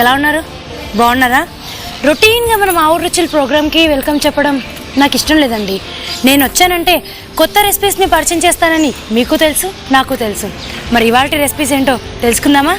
ఎలా ఉన్నారు? బాగున్నారా? రొటీన్గా మనం ఆవురు రుచుల ప్రోగ్రామ్కి వెల్కమ్ చెప్పడం నాకు ఇష్టం లేదండి. నేను వచ్చానంటే కొత్త రెసిపీస్ని పరిచయం చేస్తానని మీకు తెలుసు, నాకు తెలుసు. మరి ఇవాళ రెసిపీస్ ఏంటో తెలుసుకుందామా?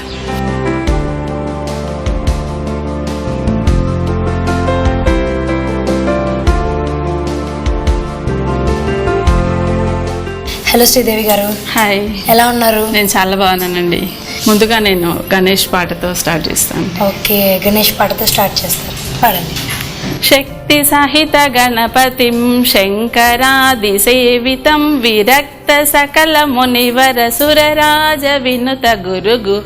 హలో శ్రీదేవి గారు. హాయ్, ఎలా ఉన్నారు? నేను చాలా బాగున్నానండి. ముందుగా నేను గణేష్ పాటతో స్టార్ట్ చేస్తాను. ఓకే, గణేష్ పాటతో స్టార్ట్ చేస్తాను. పాడండి. శక్తి సహిత గణపతిం శంకరాది సేవితం విరక్త సకల మునివర సురరాజ వినుత గురుగు.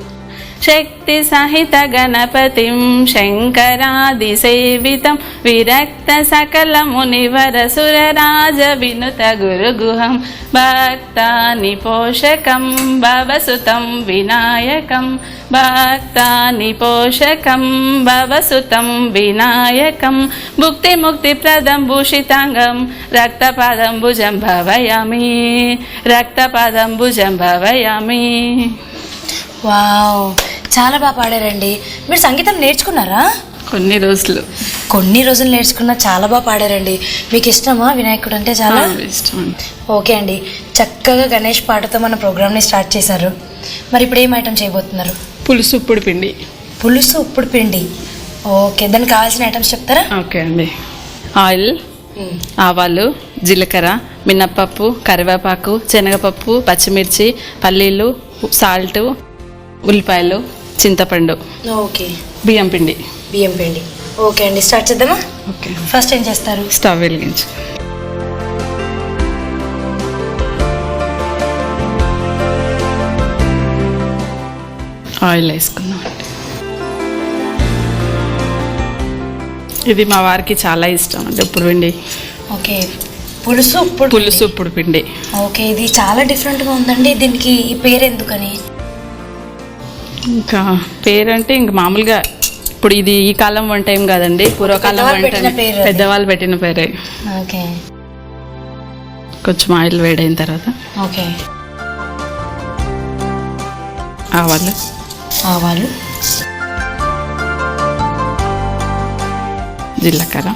శక్తి సహిత గణపతిం శంకరాది సేవితం విరక్త సకల మునివర సురరాజ వినుత గురుగుహం భక్తాని పోషకం భవసుతం వినాయకం భక్తాని పోషకం భవసుతం వినాయకం భుక్తి ముక్తి ప్రదం భూషితాంగం రక్తపాదం భుజం భవయామి రక్తపాదం భుజం భవయామి. వావ్, చాలా బాగా పాడారండి. మీరు సంగీతం నేర్చుకున్నారా? కొన్ని రోజులు నేర్చుకున్నా. చాలా బాగా పాడారండి. మీకు ఇష్టమా వినాయకుడు అంటే? చాలా ఇష్టం. ఓకే అండి, చక్కగా గణేష్ పాటతో మన ప్రోగ్రామ్ని స్టార్ట్ చేశారు. మరి ఇప్పుడు ఏం ఐటమ్ చేయబోతున్నారు? పులుసు ఉప్పుడు పిండి. పులుసు ఉప్పుడు పిండి. ఓకే, దానికి కావాల్సిన ఐటమ్స్ చెప్తారా? ఓకే అండి. ఆయిల్, ఆవాలు, జీలకర్ర, మినప్పప్పు, కరివేపాకు, శనగపప్పు, పచ్చిమిర్చి, పల్లీలు, సాల్ట్, ఉల్లిపాయలు, చింతపండు, ఓకే, బియ్యం పిండి. ఓకే అండి, స్టార్ట్ చేద్దామా? ఓకే. ఫస్ట్ ఏం చేస్తారు? స్టవ్ వెలిగించు. ఆయిల్ వేసుకుందాం. ఇది మా వారికి చాలా ఇష్టం అండి ఉప్పుడు పిండి. ఓకే, పులుసు ఉప్పుడు పిండి. ఓకే, ఇది చాలా డిఫరెంట్గా ఉందండి. దీనికి ఈ పేరు ఎందుకని? ఇంకా పేరంటే ఇంక మామూలుగా ఇప్పుడు ఇది ఈ కాలం వంట ఏం కాదండి, పూర్వకాలం వంట, పెద్దవాళ్ళు పెట్టిన పేరే. ఓకే, కొంచెం ఆయిల్ వేడైన తర్వాత ఓకే, ఆవాలు, జీలకర్ర,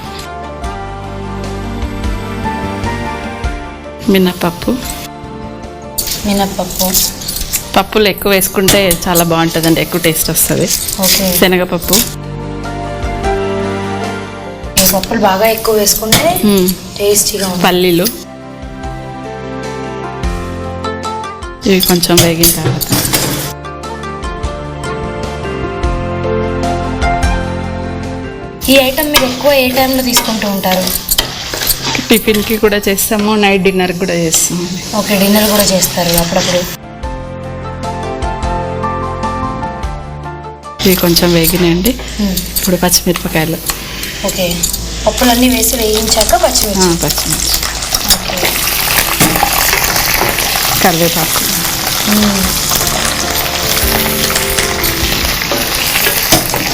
మినప్పప్పు. పప్పులు ఎక్కువ వేసుకుంటే చాలా బాగుంటుందండి, ఎక్కువ టేస్ట్ వస్తుంది. ఓకే, శనగపప్పు. పప్పులు బాగా ఎక్కువ వేసుకుంటే టేస్టీగా ఉంటుంది. పల్లీలు. ఇవి కొంచెం వేగిన తర్వాత ఈ ఐటమ్ మీరు ఎక్కువ ఏ టైంలో తీసుకుంటూ ఉంటారు? టిఫిన్కి కూడా చేస్తాము, నైట్ డిన్నర్ కూడా చేస్తాము. ఓకే, డిన్నర్ కూడా చేస్తారు అప్పుడప్పుడు. ఇవి కొంచెం వేగినాయండి. ఇప్పుడు పచ్చిమిరపకాయలు. ఓకే, పప్పులన్నీ వేసి వేయించాక పచ్చిమిర్చి. ఓకే, కరివేపాకు.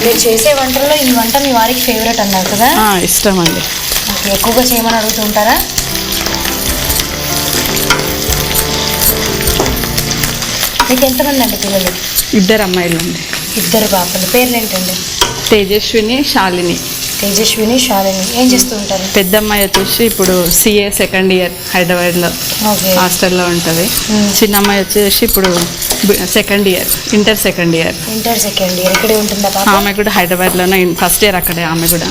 మీరు చేసే వంటల్లో ఈ వంట మీ వారికి ఫేవరెట్ అన్నారు కదా? ఇష్టం అండి. ఓకే, ఎక్కువగా చేయమని అడుగుతూ ఉంటారా? మీకు ఎంతమంది అండి పిల్లలు? 2 అమ్మాయిలు అండి. 2 పాపలు. పేర్లు ఏంటండి? తేజస్విని, శాలిని. ఏం చేస్తూ ఉంటారు? పెద్ద అమ్మాయి వచ్చేసి ఇప్పుడు CA సెకండ్ ఇయర్ హైదరాబాద్లో హాస్టల్లో ఉంటుంది. చిన్న అమ్మాయి వచ్చేసి ఇప్పుడు ఇంటర్ సెకండ్ ఇయర్ ఇక్కడే ఉంటుందా? ఆమె కూడా హైదరాబాద్లోనే ఫస్ట్ ఇయర్ అక్కడే. ఆమె కూడా.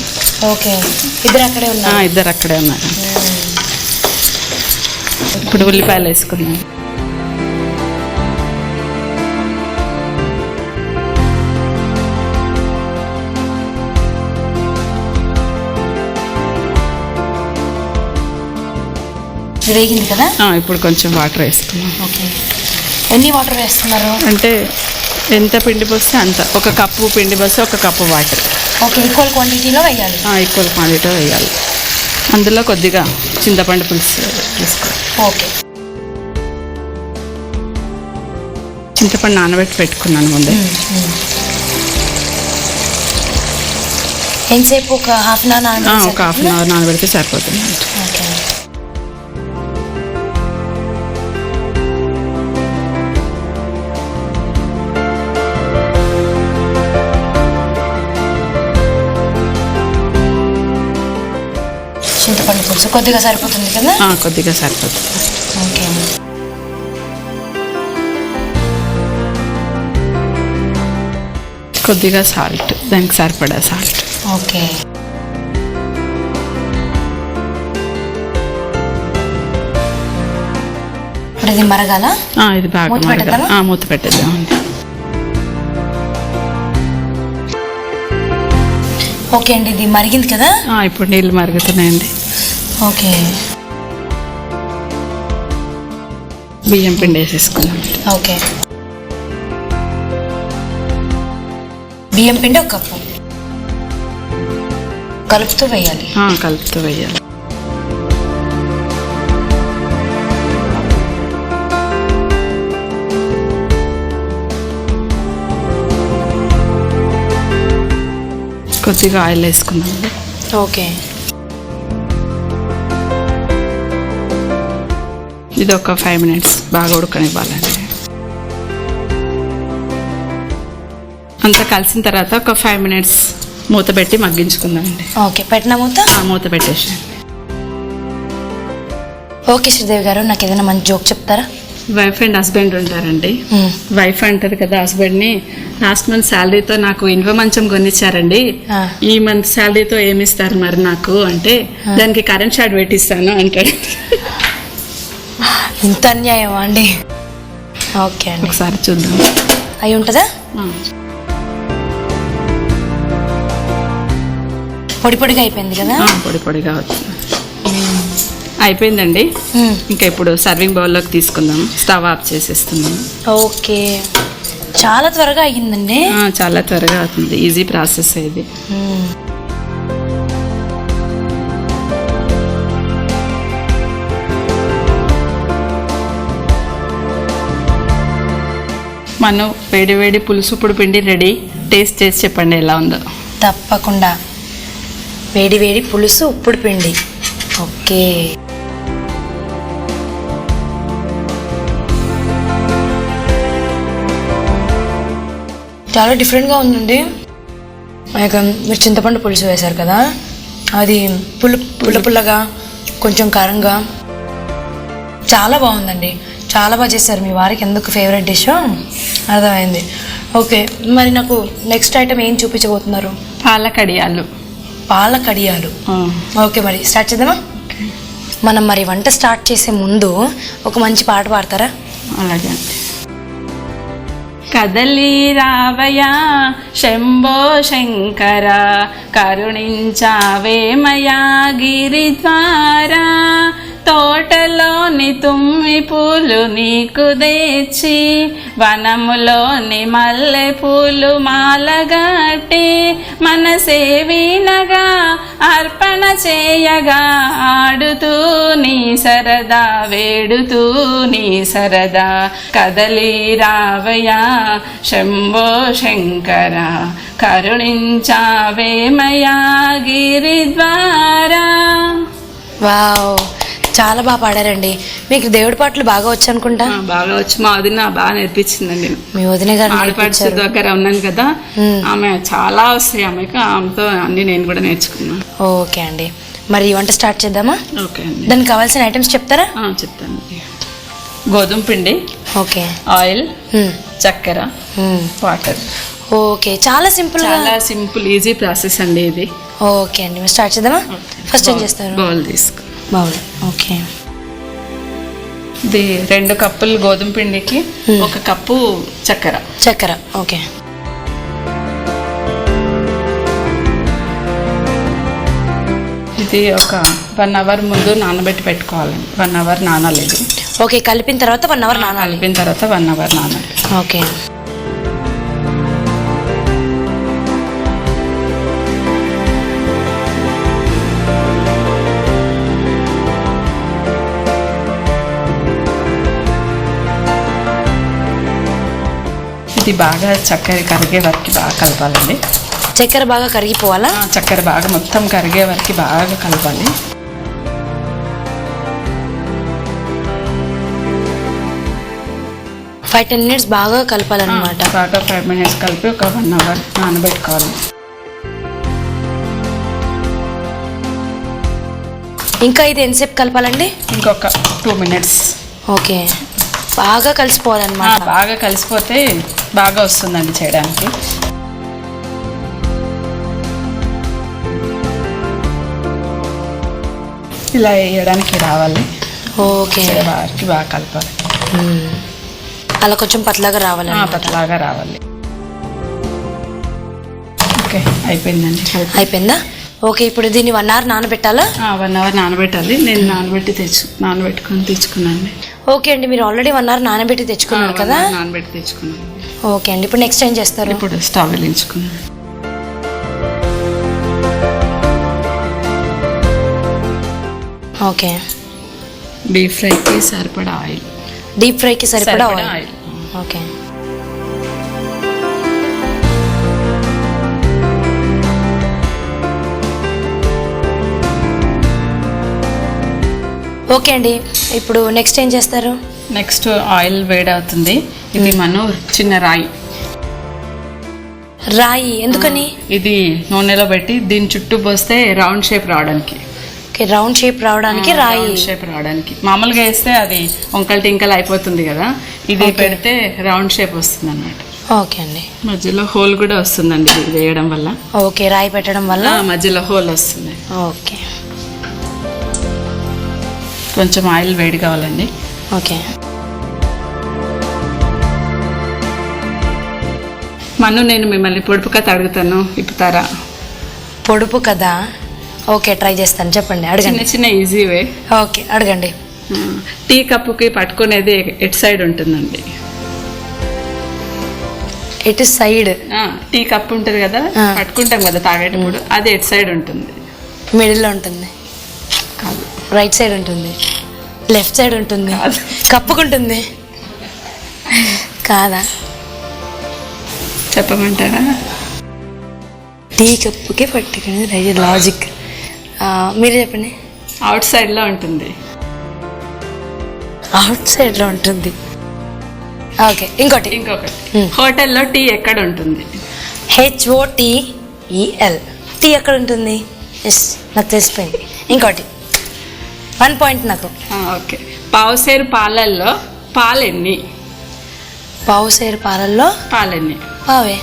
ఓకే, ఇద్దరు అక్కడే ఉన్నారు. ఇప్పుడు ఉల్లిపాయలు వేసుకున్నాం. వేగింది కదా? ఇప్పుడు కొంచెం వాటర్ వేసుకున్నాం. ఓకే, ఎన్ని వాటర్ వేస్తున్నారు? అంటే ఎంత పిండి పోస్తే అంత. 1 కప్పు పిండి పోస్తే 1 కప్పు వాటర్. ఓకే, ఈక్వల్ క్వాంటిటీలో వేయాలి. వేయాలి. అందులో కొద్దిగా చింతపండు పులుసు తీసుకోవాలి. ఓకే, చింతపండు నానబెట్టి పెట్టుకున్నాను ముందే. ఎంతసేపు? ఒక హాఫ్ అన్ అవర్ నానబెడితే సరిపోతుంది. ఓకే, సో కొద్దిగా సరిపోతుంది కదా? కొద్దిగా సరిపోతుంది. ఓకే. కొద్దిగా సాల్ట్, దానికి సరిపడా సాల్ట్. ఓకే. ఇప్పుడు ఇది మరగాల? ఇది బాగా మరగాలి. మూత పెట్టేద్దామండి. ఓకే అండి, ఇది మరిగింది కదా? ఇప్పుడు నీళ్ళు మరుగుతున్నాయండి. ఓకే. బియ్యం పిండి వేసేసుకుందాం. ఓకే. బియ్యం పిండి 1 కప్పు కలుపుతూ వేయాలి. కలుపుతూ వేయాలి. కొద్దిగా ఆయిల్ వేసుకుందాం. ఓకే. ఇది ఒక 5 minutes బాగా ఉడకనివ్వాలండి. అంతా కలిసిన తర్వాత ఒక 5 minutes మూత పెట్టి మగ్గించుకుందామండి. ఓకే, పెట్టిన మూత పెట్టేసి. ఓకే శ్రీదేవి గారు, నాకు ఏదైనా మంచి జోక్ చెప్తారా? వైఫ్ అండ్ హస్బెండ్ ఉంటారండి. వైఫ్ అంటారు కదా హస్బెండ్ని, లాస్ట్ మంత్ శాలరీతో నాకు ఇనుప మంచం కొనిచ్చారండి, ఈ మంత్ శాలరీతో ఏమిస్తారు మరి నాకు అంటే, దానికి కరెంట్ షాట్ పెట్టిస్తాను అంటాడు. ఇంత అన్యాయం అండి. ఓకే అండి, ఒకసారి చూద్దాం. అయి ఉంటుందా? పొడి పొడిగా అయిపోయింది కదా? పొడి పొడిగా వచ్చింది. అయిపోయిందండి. ఇంకా ఇప్పుడు సర్వింగ్ బౌల్లోకి తీసుకుందాం. స్టవ్ ఆఫ్ చేసేస్తున్నాం. ఓకే, చాలా త్వరగా అయ్యిందండి. చాలా త్వరగా అవుతుంది, ఈజీ ప్రాసెస్ ఇది. మనం వేడి వేడి పులుసు పొడి పిండి రెడీ. టేస్ట్ చేసి చెప్పండి ఎలా ఉందో. తప్పకుండా. వేడి వేడి పులుసు ఉప్పుడు పిండి. ఓకే. చాలా డిఫరెంట్గా ఉందండి. మీరు చింతపండు పులుసు వేశారు కదా, అది పుల్లగా కొంచెం కారంగా చాలా బాగుందండి. చాలా బాగా చేశారు. మీ వారికి ఎందుకు ఫేవరెట్ డిష్ అర్థమైంది. ఓకే, మరి నాకు నెక్స్ట్ ఐటమ్ ఏం చూపించబోతున్నారు? పాలకడియాలు. పాలకడియాలు. ఓకే, మరి స్టార్ట్ చేద్దామా? మనం మరి వంట స్టార్ట్ చేసే ముందు ఒక మంచి పాట పాడతారా? అలాగే. కదలి రావయ్యా శంభో శంకర, కరుణించావేమయా గిరిద్వారా, తోటలోని తుమ్మి పూలు నీకు తెచ్చి, వనములోని మల్లె పూలు మాలగట్టి, మనసే వీణగా అర్పణ చేయగా, ఆడుతూ నీ సరదా వేడుతూ నీ సరదా, కదలి రావయ్యా శంభో శంకర, కరుణించావేమయా గిరిద్వారా. వావ్, చాలా బాగా పాడారండి. మీకు దేవుడి పాటలు బాగా వచ్చు అనుకుంటా. బాగా వచ్చు. మా వదిన బాగా నేర్పించిందండి. మీ వదిన గారు ఆడపడుచు దగ్గర ఉన్నాను కదా, ఆమె చాలా వస్తాయి ఆమెకు, ఆమెతో అన్ని నేను కూడా నేర్చుకున్నాను. ఓకే అండి, మరి ఈ వంట స్టార్ట్ చేద్దామా? ఓకే అండి. దానికి కావాల్సిన ఐటమ్స్ చెప్తారా? చెప్తాను. గోధుమ పిండి, ఓకే, ఆయిల్, చక్కెర, వాటర్. ఓకే, చాలా సింపుల్. చాలా సింపుల్, ఈజీ ప్రాసెస్ అండి ఇది. ఓకే అండి, మీరు స్టార్ట్ చేద్దామా? ఫస్ట్ ఏం చేస్తారు? బౌల్ తీసుకో. బౌల్. ఓకే. ఇది 2 కప్పులు గోధుమ పిండికి 1 కప్పు చక్కెర. చక్కెర. ఓకే. ఇది ఒక 1 అవర్ ముందు నానబెట్టి పెట్టుకోవాలి. 1 అవర్ నానాలేదు. ఓకే, కలిపిన తర్వాత 1 అవర్ నానాలి. కలిపిన తర్వాత 1 అవర్ నానాలి. ఓకే. ఇది బాగా చక్కెర కరిగే వరకు బాగా కలపాలండి. చక్కెర బాగా కరిగిపోవాలా? చక్కెర బాగా మొత్తం కరిగే వరకు బాగా కలపాలి. ఫైవ్ 10 minutes బాగా కలపాలన్నమాట. బాగా 5 minutes కలిపి ఒక 1 అవర్ నానబెట్టుకోవాలి. ఇంకా ఇది ఎంతసేపు కలపాలండి? ఇంకొక 2 minutes. ఓకే, బాగా కలిసిపోవాలన్నమాట. బాగా కలిసిపోతే బాగా వస్తుందండి చేయడానికి. ఇలా వేయడానికి రావాలి. ఓకే, బాగా కలపాలి. అలా కొంచెం పతలాగా రావాలి. పతలాగా రావాలి. ఓకే, అయిపోయిందండి. అయిపోయిందా? ఓకే, ఇప్పుడు దీన్ని 1 hour నానబెట్టాలా? 1 hour నానబెట్టాలి. నేను నానబెట్టుకొని తెచ్చుకున్నాను. ఓకే అండి, మీరు ఆల్రెడీ 1 hour నానబెట్టి తెచ్చుకున్నారు కదా? నానబెట్టి తెచ్చుకున్నాను. ఓకే అండి, ఇప్పుడు నెక్స్ట్ ఏం చేస్తారు? ఇప్పుడు స్టవ్ వెలిగించుకున్నాను. ఓకే, డీప్ ఫ్రైకి సరిపడా ఆయిల్. డీప్ ఫ్రైకి సరిపడా ఆయిల్. ఓకే, ఓకే అండి, ఇప్పుడు నెక్స్ట్ ఏం చేస్తారు? నెక్స్ట్ ఆయిల్ వేడవుతుంది. ఇది మనం చిన్న రాయి ఎందుకని? ఇది నూనెలో పెట్టి దీని చుట్టూ పోస్తే రౌండ్ షేప్ రావడానికి. రౌండ్ షేప్ రావడానికి రాయి షేప్ రావడానికి. మామూలుగా వేస్తే అది వంకలు టింకలు అయిపోతుంది కదా, ఇది పెడితే రౌండ్ షేప్ వస్తుంది అన్నమాట. ఓకే అండి, మధ్యలో హోల్ కూడా వస్తుందండి ఇది వేయడం వల్ల. ఓకే, రాయి పెట్టడం వల్ల మధ్యలో హోల్ వస్తుంది. ఓకే, కొంచెం ఆయిల్ వేడి కావాలండి. ఓకే, నేను మిమ్మల్ని పొడుపు కథ అడుగుతాను, ఇప్పుతారా? పొడుపు కదా, ఓకే ట్రై చేస్తాను, చెప్పండి, అడగండి. చిన్న ఈజీ వే. ఓకే, అడగండి. టీ కప్పుకి పట్టుకునేది ఎటు సైడ్ ఉంటుందండి? ఎటు సైడ్? టీ కప్ ఉంటుంది కదా, పట్టుకుంటాం కదా తాగేటప్పుడు, అది ఎటు సైడ్ ఉంటుంది? మిడిల్లో ఉంటుంది. కాదు, రైట్ సైడ్ ఉంటుంది. లెఫ్ట్ సైడ్ ఉంటుంది. కప్పుకుంటుంది. కాదా? చెప్పమంటారా? టీ కప్పుకే పట్టుకునేది లాజిక్. మీరు చెప్పండి. అవుట్ సైడ్ లో ఉంటుంది. అవుట్ సైడ్ లో ఉంటుంది. ఓకే, ఇంకొకటి. హోటల్లో టీ ఎక్కడ ఉంటుంది? HOTEL. టీ ఎక్కడ ఉంటుంది? ఎస్, నాకు తెలిసిపోయింది. ఇంకోటి 1 point నాకు. ఓకే, పావుసేరు పాలల్లో పాలెన్ని? పావుసేరు పాలల్లో పాలెన్ని? పావే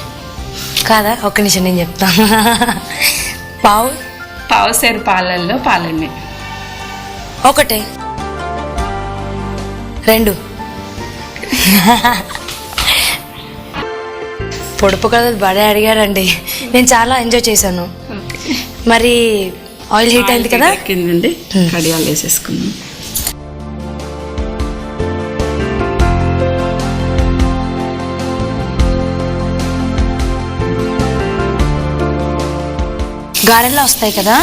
కాదా? ఒక్క నిమిషం నేను చెప్తాను. పావుసేరు పాలల్లో పాలెన్ని? 1 2. పొడుపు కథలు బాగా అడిగారండి, నేను చాలా ఎంజాయ్ చేశాను. మరి ఆయిల్ హీట్ అయింది కదా, కిందండి కడియాలు వేసేసుకుందాం. గారెల్లో వస్తాయి కదా.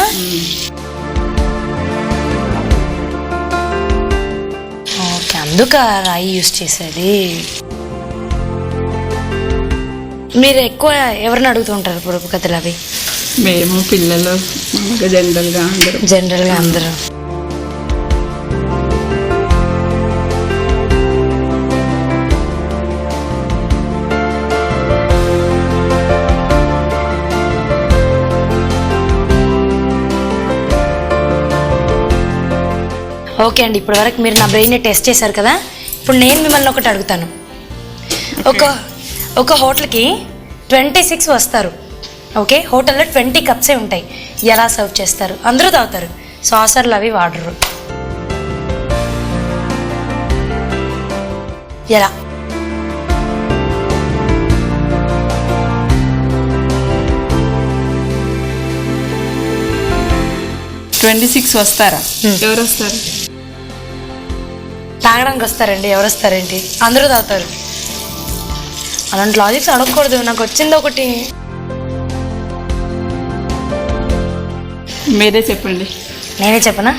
ఓకే, అందుక రాయి యూస్ చేసేది. మీరు ఎక్కువ ఎవరిని అడుగుతుంటారు పొడుపు కథలు అవి? మేము పిల్లలు జనరల్గా అందరూ. ఓకే అండి, ఇప్పటి వరకు మీరు నా బ్రెయిన్ని టెస్ట్ చేశారు కదా. ఇప్పుడు నేను మిమ్మల్ని ఒకటి అడుగుతాను. ఒక హోటల్కి 26 వస్తారు. ఓకే, హోటల్లో 20 కప్సే ఉంటాయి. ఎలా సర్వ్ చేస్తారు? అందరూ తాగుతారు, సాసర్లు అవి వాడరు. ఎలా? 26 వస్తారా? ఎవరు వస్తారు? తాగడానికి వస్తారండి. ఎవరు వస్తారేంటి? అందరూ తాగుతారు. అలాంటి లాజిక్స్ అడగకూడదు. నాకు వచ్చింది ఒకటి. మీరే చెప్పండి. నేనే చెప్పనా?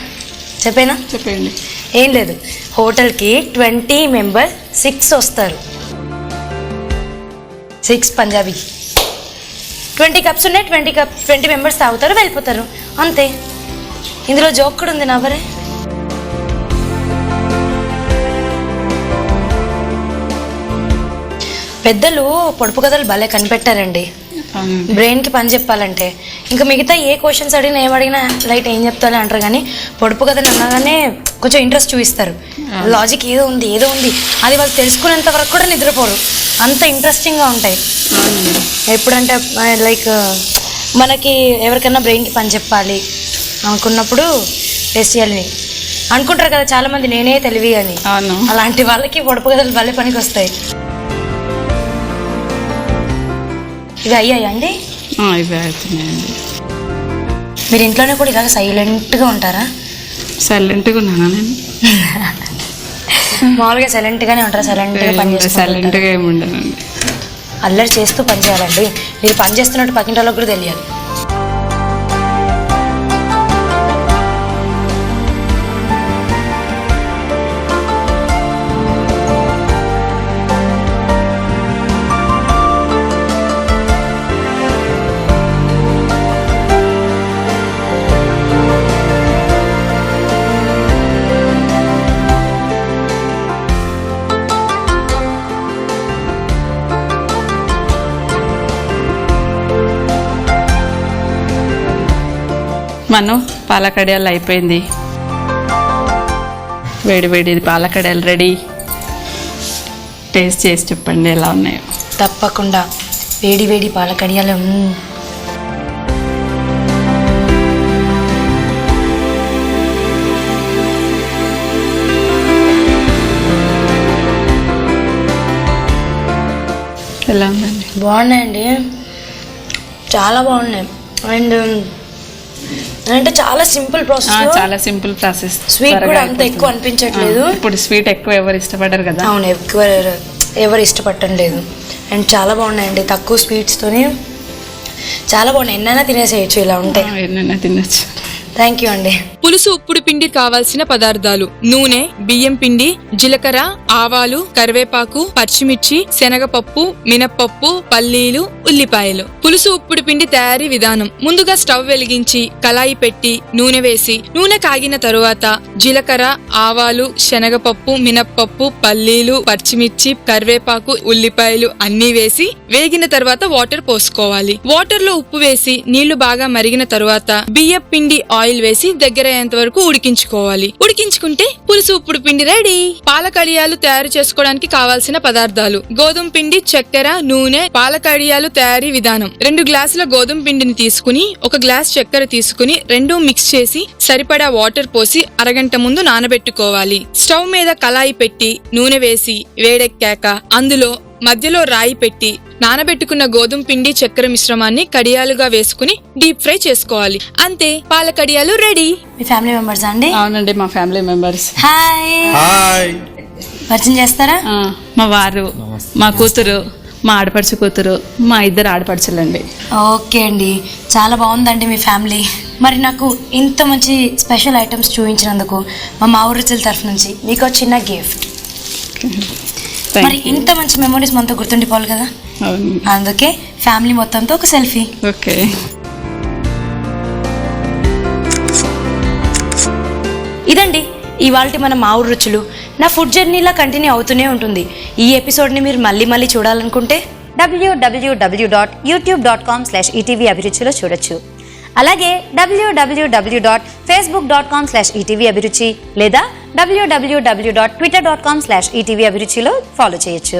చెప్పండి. ఏం లేదు, హోటల్కి 20 మెంబర్స్ 6 వస్తారు. 6 పంజాబీ 20 కప్స్ ఉన్నాయి. 20 మెంబర్స్ తాగుతారు, వెళ్ళిపోతారు, అంతే. ఇందులో జోక్ కూడా ఉంది నా బరే. పెద్దలు పొడుపు కథలు భలే కనిపెట్టారండి. అవునండి. బ్రెయిన్కి పని చెప్పాలంటే ఇంకా మిగతా ఏ క్వశ్చన్స్ అడిగినా ఏమడిగినా లైట్ ఏం చెప్తానే అంటారు, కానీ పొడుపు కథని అనగానే కొంచెం ఇంట్రెస్ట్ చూపిస్తారు. లాజిక్ ఏదో ఉంది అది వాళ్ళు తెలుసుకునేంత వరకు కూడా నిద్రపోరు, అంత ఇంట్రెస్టింగ్గా ఉంటాయి. ఎప్పుడంటే లైక్ మనకి ఎవరికైనా బ్రెయిన్కి పని చెప్పాలి అనుకున్నప్పుడు టెస్ట్ చేయాలని అనుకుంటారు కదా చాలామంది, నేనే తెలివి అని. అలాంటి వాళ్ళకి పొడుపు కథలు భలే పనికి వస్తాయి. ఇవి అయ్యాయా అండి? ఇవి అవుతున్నాయండి. మీరు ఇంట్లోనే కూడా ఇలాగ సైలెంట్గా ఉంటారా? సైలెంట్గా ఉన్నానా నేను? మామూలుగా సైలెంట్గానే ఉంటారా? సైలెంట్గా పని చేస్తారు? సైలెంట్గా ఏమి ఉండనండి. అల్లరి చేస్తూ పని చేయాలండి. మీరు పని చేస్తున్నట్టు పక్కింటి వాళ్ళకి కూడా తెలియాలి. మనం పాలకడియాలు అయిపోయింది. వేడి వేడి పాలకడియాలు రెడీ. టేస్ట్ చేసి చెప్పండి ఎలా ఉన్నాయో. తప్పకుండా. వేడి వేడి పాల కడియాలు. ఎలా ఉందండి? బాగున్నాయండి, చాలా బాగున్నాయి. అండ్ అంటే చాలా సింపుల్ ప్రాసెస్. చాలా సింపుల్ ప్రాసెస్. స్వీట్ కూడా అంత ఎక్కువ అనిపించట్లేదు. ఇప్పుడు స్వీట్ ఎక్కువ ఎవరు ఇష్టపడరు కదా. అవును, ఎక్కువ ఎవరు ఇష్టపడటం లేదు. అండ్ చాలా బాగున్నాయండి, తక్కువ స్వీట్స్తోని చాలా బాగున్నాయి. ఎన్నైనా తినేసేయచ్చు ఇలా ఉంటే. ఎన్నైనా తినచ్చు. థ్యాంక్ యూ అండి. పులుసు ఉప్పుడు పిండి కావాల్సిన పదార్థాలు: నూనె, బియ్యం పిండి, జీలకర్ర, ఆవాలు, కరివేపాకు, పచ్చిమిర్చి, శనగపప్పు, మినప్పప్పు, పల్లీలు, ఉల్లిపాయలు. పులుసు ఉప్పుడు పిండి తయారీ విధానం: ముందుగా స్టవ్ వెలిగించి కళాయి పెట్టి నూనె వేసి నూనె కాగిన తరువాత జీలకర్ర, ఆవాలు, శనగపప్పు, మినప్పప్పు, పల్లీలు, పచ్చిమిర్చి, కరివేపాకు, ఉల్లిపాయలు అన్నీ వేసి వేగిన తర్వాత వాటర్ పోసుకోవాలి. వాటర్ లో ఉప్పు వేసి నీళ్లు బాగా మరిగిన తరువాత బియ్యం పిండి ఆయిల్ వేసి దగ్గర అయ్యేంత వరకు ఉడికించుకోవాలి. ఉడికించుకుంటే పులుసు ఉప్పుడు పిండి రెడీ. పాల కడియాలు తయారు చేసుకోవడానికి కావాల్సిన పదార్థాలు: గోధుమ పిండి, చక్కెర, నూనె. పాల కడియాలు తయారీ విధానం: 2 గ్లాసుల గోధుమ పిండిని తీసుకుని 1 గ్లాస్ చక్కెర తీసుకుని రెండూ మిక్స్ చేసి సరిపడా వాటర్ పోసి అరగంట ముందు నానబెట్టుకోవాలి. స్టవ్ మీద కళాయి పెట్టి నూనె వేసి వేడెక్కాక అందులో మధ్యలో రాయి పెట్టి నానబెట్టుకున్న గోధుమ పిండి, చక్కెర మిశ్రమాన్ని కడియాలుగా వేసుకుని డీప్ ఫ్రై చేసుకోవాలి. అంతే, పాల కడియాలు రెడీ. మీ ఫ్యామిలీ మెంబర్స్ అండి? అవునండి, మా ఫ్యామిలీ మెంబర్స్. హాయ్. పరిచయం చేస్తారా? మా వారు, మా కూతురు, మా ఆడపడుచు కూతురు, మా 2 ఆడపడుచులండి. ఓకే అండి, చాలా బాగుందండి మీ ఫ్యామిలీ. మరి నాకు ఇంత మంచి స్పెషల్ ఐటమ్స్ చూపించినందుకు మా ఊరు రుచుల తరఫు నుంచి మీకు చిన్న గిఫ్ట్. మరి ఇంత మంచి మెమరీస్ మనతో గుర్తుండిపోవాలి కదా, అందుకే ఫ్యామిలీ మొత్తంతో ఒక సెల్ఫీ. ఓకే. ఇదండి ఇవాల్టి మన మా ఊరు రుచులు. నా ఫుడ్ జర్నీలా కంటిన్యూ అవుతూనే ఉంటుంది. ఈ ఎపిసోడ్ని మీరు మళ్ళీ చూడాలనుకుంటే www.youtube.com/ETV అభిరుచిలో చూడొచ్చు. అలాగే www.facebook.com/ETV అభిరుచి లేదా www.twitter.com/ETV అభిరుచిలో ఫాలో చేయొచ్చు.